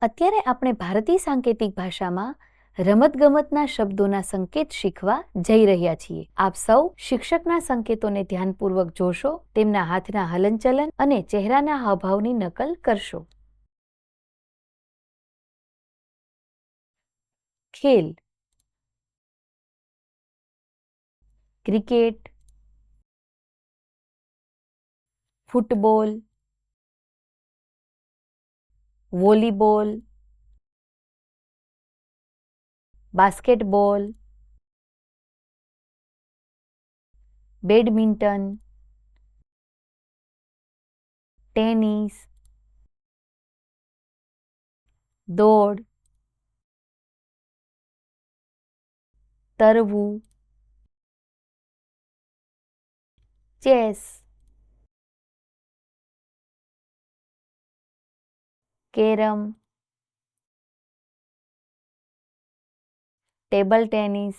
અત્યારે આપણે ભારતીય સાંકેતિક ભાષામાં રમતગમતના શબ્દોના સંકેત શીખવા જઈ રહ્યા છીએ. આપ સૌ શિક્ષકના સંકેતોને ધ્યાનપૂર્વક જોશો, તેમના હાથના હલનચલન અને ચહેરાના હાવભાવની નકલ કરશો. ખેલ: cricket, football, volleyball, basketball, badminton, tennis, દોડ, તરવું, ચેસ, કેરમ, ટેબલ ટેનિસ,